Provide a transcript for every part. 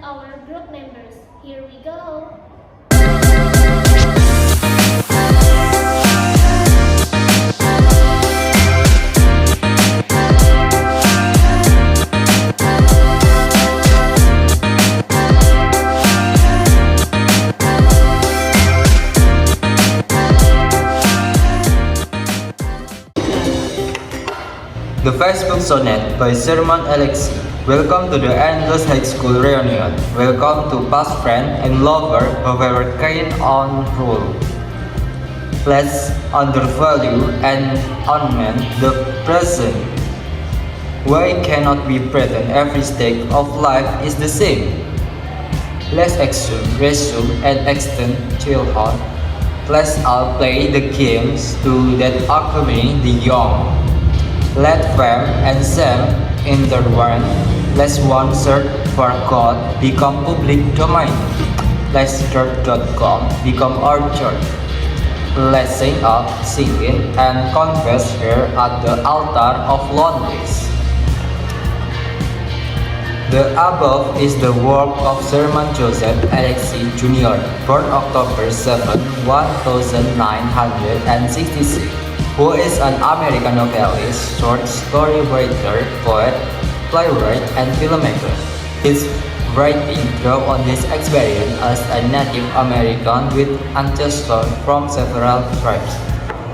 our group members. Here we go. The Facebook Sonnet by Sherman Alexi. Welcome to the endless high school reunion. Welcome to past friend and lover who were kind on rule. Let's undervalue and unman the present. Why cannot we pretend every stage of life is the same? Let's resume and extend childhood. Let's all play the games to that accompany the young. Let fame and shame intertwine. Let one search for God become public domain. Let church.com become our church. Let's sing up, sing in, and confess here at the altar of loneliness. The above is the work of Sherman Joseph Alexi Jr., born October 7, 1966. Who is an American novelist, short story writer, poet, playwright, and filmmaker. His writing drew on his experience as a Native American with ancestors from several tribes.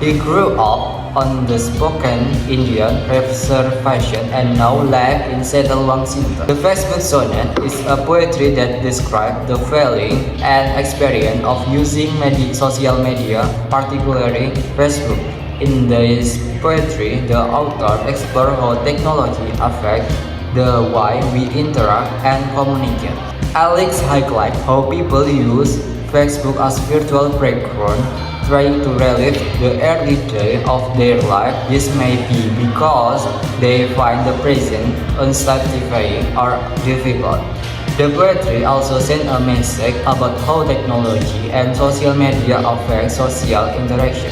He grew up on the Spokane Indian Reservation and now lives in Seattle, Washington. The Facebook Sonnet is a poetry that describes the feeling and experience of using social media, particularly Facebook. In this poetry, the author explores how technology affects the way we interact and communicate. Alex highlights how people use Facebook as virtual background, trying to relive the early days of their life. This may be because they find the present unsatisfying or difficult. The poetry also sends a message about how technology and social media affect social interaction.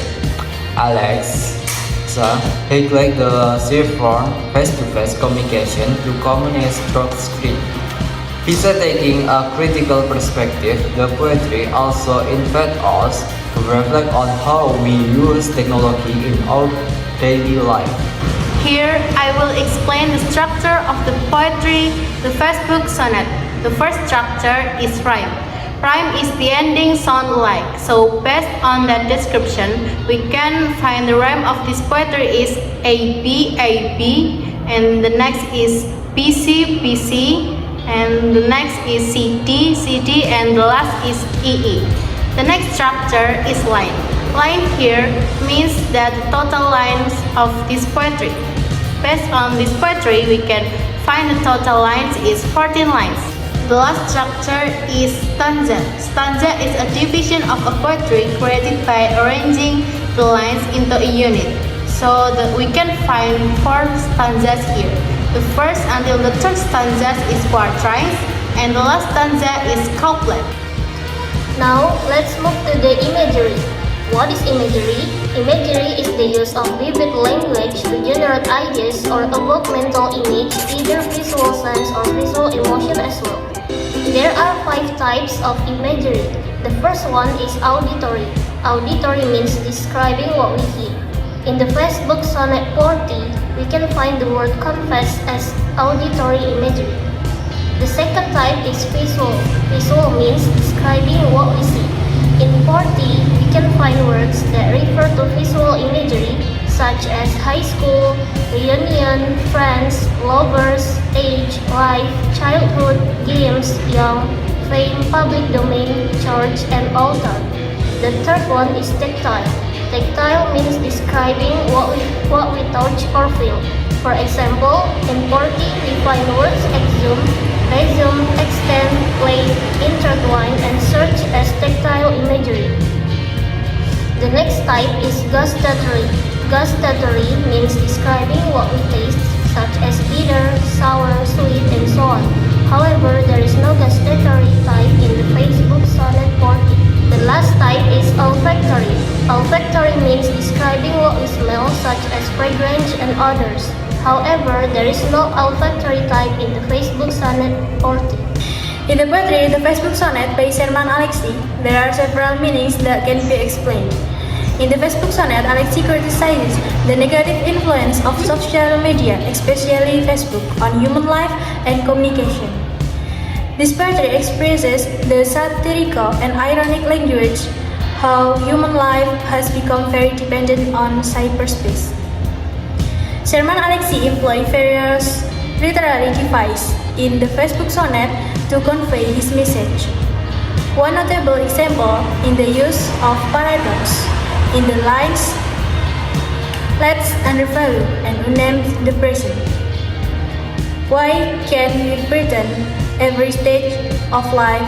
Alex highlights the shift from face-to-face communication to communicate through screen. Besides taking a critical perspective, the poetry also invites us to reflect on how we use technology in our daily life. Here, I will explain the structure of the poetry, the Facebook Sonnet. The first structure is rhyme. Rhyme is the ending sound like. So based on that description, we can find the rhyme of this poetry is AB, and the next is PC, and the next is CT, and the last is EE. The next structure is line. Line here means that the total lines of this poetry. Based on this poetry, we can find the total lines is 14 lines. The last structure is stanza. Stanza is a division of a poetry created by arranging the lines into a unit. So that we can find 4 stanzas here. The first until the third stanza is quatrains, and the last stanza is couplet. Now, let's move to the imagery. What is imagery? Imagery is the use of vivid language to generate ideas or evoke mental image, either visual sense or visual emotion as well. There are 5 types of imagery. The first one is auditory. Auditory means describing what we hear. In the Facebook Sonnet 40, we can find the word confess as auditory imagery. The second type is visual. Visual means describing what we see. In 40, we can find words that refer to visual imagery such as high school, reunion, friends, lovers, age, life, childhood, games, young, fame, public domain, church, and altar. The third one is tactile. Tactile means describing what we touch or feel. For example, in 40, we find words exhume, resume, extend, play, intertwine, and search as tactile imagery. The next type is gustatory. Gustatory means describing what we taste, such as bitter, sour, sweet, and so on. However, there is no gustatory type in the Facebook Sonnet 40. The last type is olfactory. Olfactory means describing what we smell, such as fragrance and odors. However, there is no olfactory type in the Facebook Sonnet 40. In the In the poetry The Facebook Sonnet by Sherman Alexie, there are several meanings that can be explained. In the Facebook Sonnet, Alexie criticizes the negative influence of social media, especially Facebook, on human life and communication. This poetry expresses the satirical and ironic language, how human life has become very dependent on cyberspace. Sherman Alexie employed various literary devices in the Facebook Sonnet to convey his message. One notable example in the use of paradox in the lines "Let's undervalue and uname the present." Why can we pretend every stage of life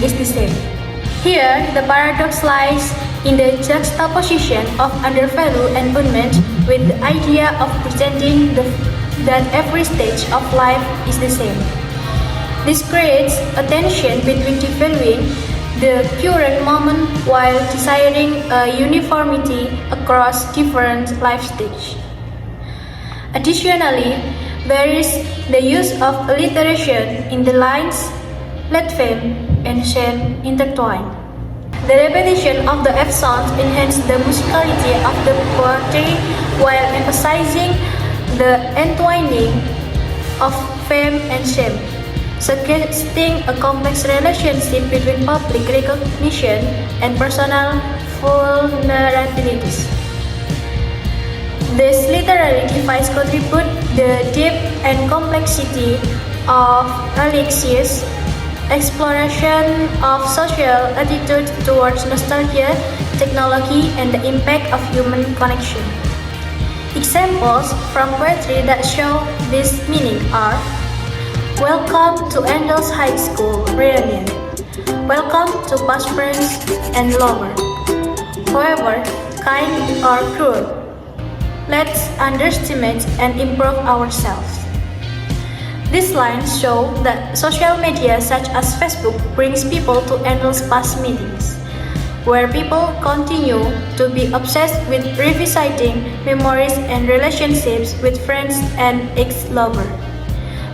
is the same? Here, the paradox lies in the juxtaposition of undervalue and unmet with the idea of pretending that every stage of life is the same. This creates a tension between devaluing the current moment while desiring a uniformity across different life stages. Additionally, there is the use of alliteration in the lines "let fame and shame intertwine." The repetition of the F sounds enhances the musicality of the poetry while emphasizing the entwining of fame and shame, suggesting a complex relationship between public recognition and personal vulnerabilities. This literary device contributes the depth and complexity of Alexie's exploration of social attitude towards nostalgia, technology, and the impact of human connection. Examples from poetry that show this meaning are: "Welcome to Andel's High School Reunion." "Welcome to past friends and lover." "However, kind or cruel, let's underestimate and improve ourselves." These lines show that social media such as Facebook brings people to endless past meetings, where people continue to be obsessed with revisiting memories and relationships with friends and ex-lovers,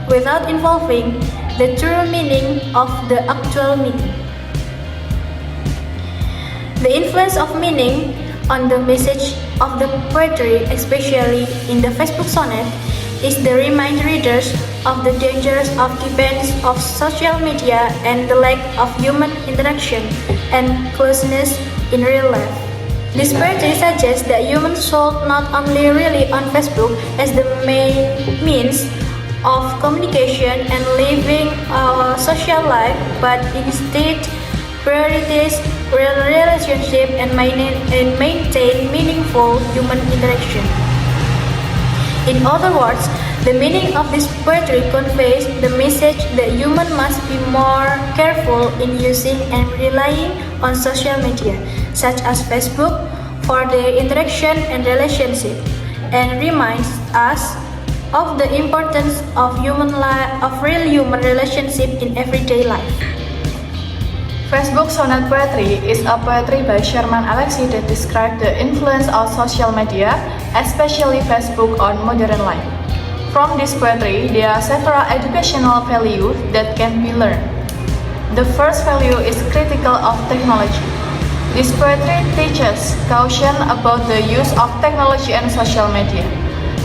without involving the true meaning of the actual meeting. The influence of meaning on the message of the poetry, especially in the Facebook Sonnet, is to remind readers of the dangers of dependence of social media and the lack of human interaction and closeness in real life. This poetry suggests that humans should not only rely on Facebook as the main means of communication and living a social life, but instead prioritize real relationship and maintain meaningful human interaction. In other words, the meaning of this poetry conveys the message that humans must be more careful in using and relying on social media, such as Facebook, for their interaction and relationship, and reminds us of the importance of real human relationship in everyday life. Facebook Sonnet Poetry is a poetry by Sherman Alexie that describes the influence of social media, especially Facebook, on modern life. From this poetry, there are several educational values that can be learned. The first value is critical of technology. This poetry teaches caution about the use of technology and social media.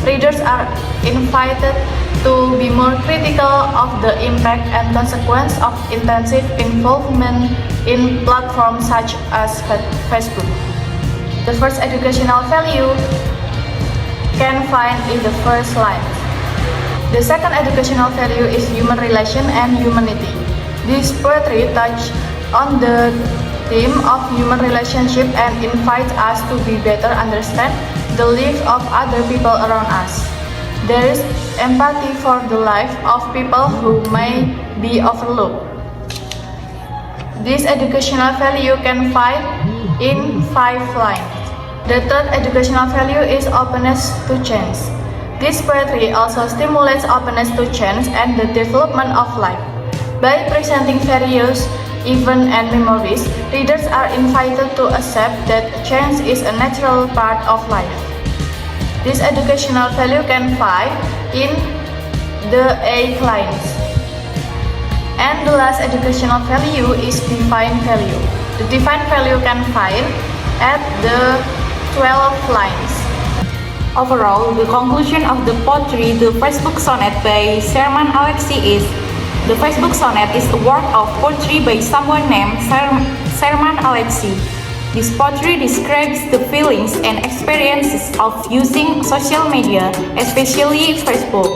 Readers are invited to be more critical of the impact and consequence of intensive involvement in platforms such as Facebook. The first educational value can find in the first line. The second educational value is human relation and humanity. This poetry touches on the theme of human relationship and invites us to be better understand the lives of other people around us. There is empathy for the life of people who may be overlooked. This educational value can find in 5 lines. The third educational value is openness to change. This poetry also stimulates openness to change and the development of life. By presenting various events and memories, readers are invited to accept that change is a natural part of life. This educational value can find in the 8 lines. And the last educational value is defined value. The defined value can find at the 12 lines. Overall, the conclusion of the poetry, the first book sonnet by Sherman Alexie is, the first book sonnet is a work of poetry by someone named Sherman Alexie. This poetry describes the feelings and experiences of using social media, especially Facebook.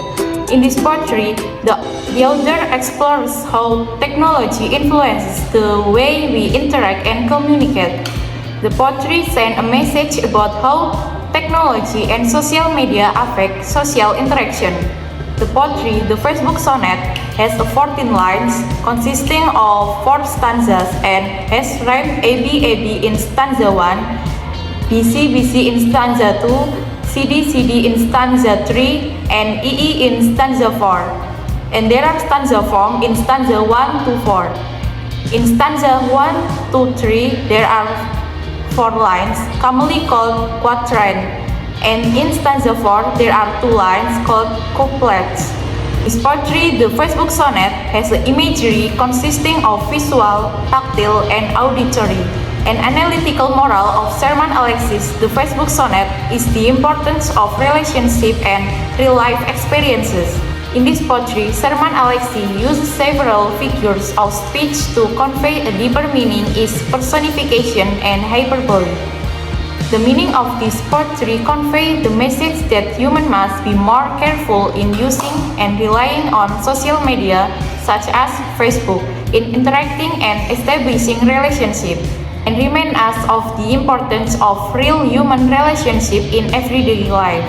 In this poetry, the author explores how technology influences the way we interact and communicate. The poetry sends a message about how technology and social media affect social interaction. The poetry, the first book sonnet, has 14 lines consisting of 4 stanzas and has rhyme AB in stanza 1, BC in stanza 2, CD in stanza 3, and EE in stanza 4. And there are stanza form in stanza 1 to 4. In stanza 1 to 3, there are 4 lines, commonly called quatrain, and in stanza 4 there are 2 lines called couplets. This poetry, the first book sonnet, has an imagery consisting of visual, tactile, and auditory. An analytical moral of Sherman Alexie, the first book sonnet, is the importance of relationship and real-life experiences. In this poetry, Sherman Alexie uses several figures of speech to convey a deeper meaning is personification and hyperbole. The meaning of this poetry conveys the message that humans must be more careful in using and relying on social media such as Facebook in interacting and establishing relationships, and remind us of the importance of real human relationship in everyday life.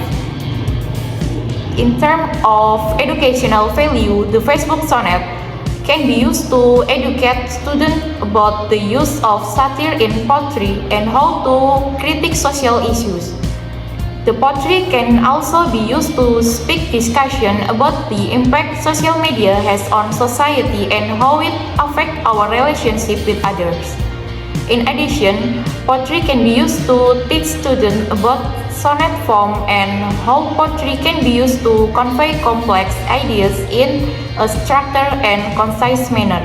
In terms of educational value, the first book sonnet can be used to educate students about the use of satire in poetry and how to critique social issues. The poetry can also be used to speak discussion about the impact social media has on society and how it affects our relationship with others. In addition, poetry can be used to teach students about sonnet form and how poetry can be used to convey complex ideas in a structured and concise manner.